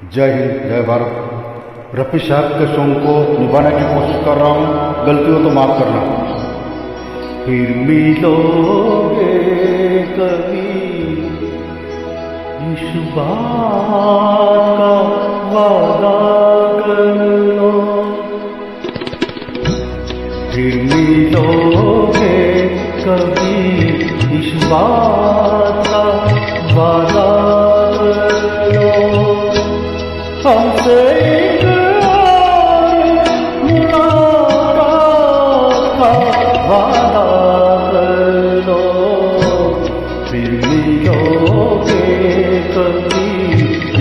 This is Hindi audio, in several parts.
जय हिंद, जय भारत। रफी साहब के सॉन्ग को निभाने की कोशिश कर रहा हूँ, गलती हो तो माफ करना। फिर मिलोगे कभी इस बात का वादा कर लो, फिर मिलोगे कभी इस बात का वादा कर लो। हमसे मुलाकात का वादा कर लो, फिर मिलोगे कभी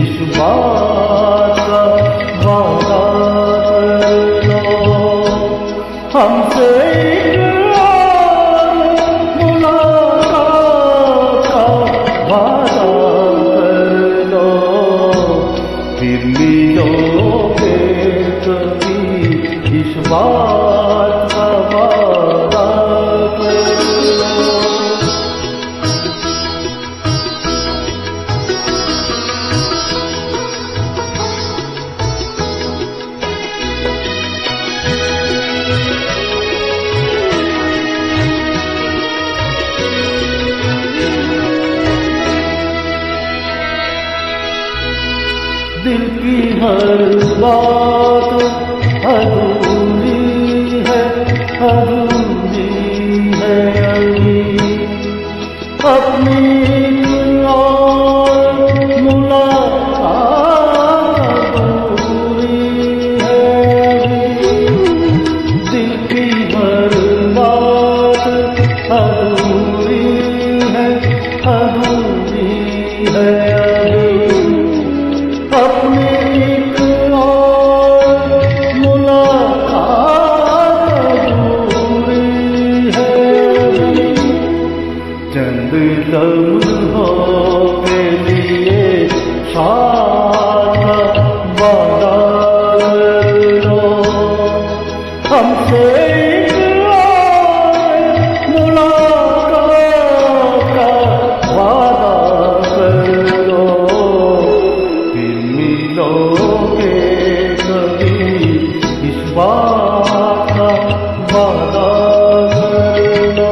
इस बात का वादा कर लो। हमसे मुलाकात का वादा कर लो, फिर मिलोगे कभी इस बात का वादा कर लो। दिल की हर बात अधूरी है, अधूरी है अभी। अपनी और मुलाकात अधूरी है अभी। दिल की हर बात अधूरी है, अधूरी है अभी। अपनी एक और मुलाकात अधूरी है। चंद लम्हों के लिए साथ वादा कर लो। हमसे एक और मुलाकात का वादा कर लो, मिलोगे कभी इस बात का वादा कर लो।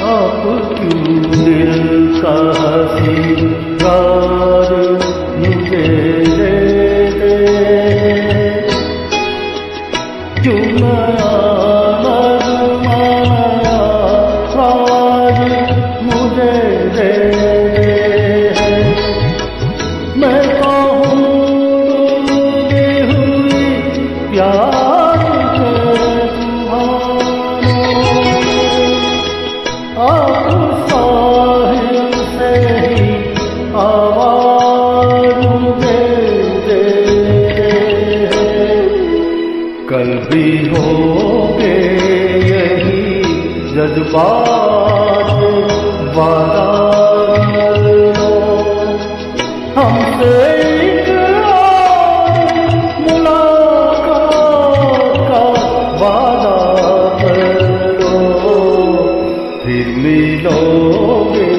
आप क्यों दिल का हंसी यार मुझे दे दे, क्यों नया नज़्माना राज मुझे दे दे। मैं कहूँ डूबी हुई प्यार के आप साहिल से ही आवाज़ दे दे। कल भी होगे यही जज्बात, वादा कर लो। हमसे एक और मुलाकात का वादा कर लो, फिर मिलोगे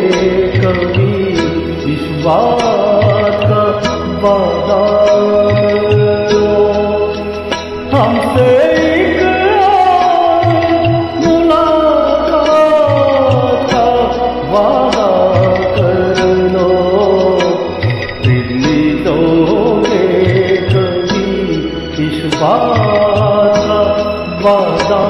कभी इस बात का वादा कर लो। हमसे एक और मुलाकात का वादा कर लो, फिर मिलोगे कभी इस बात का वादा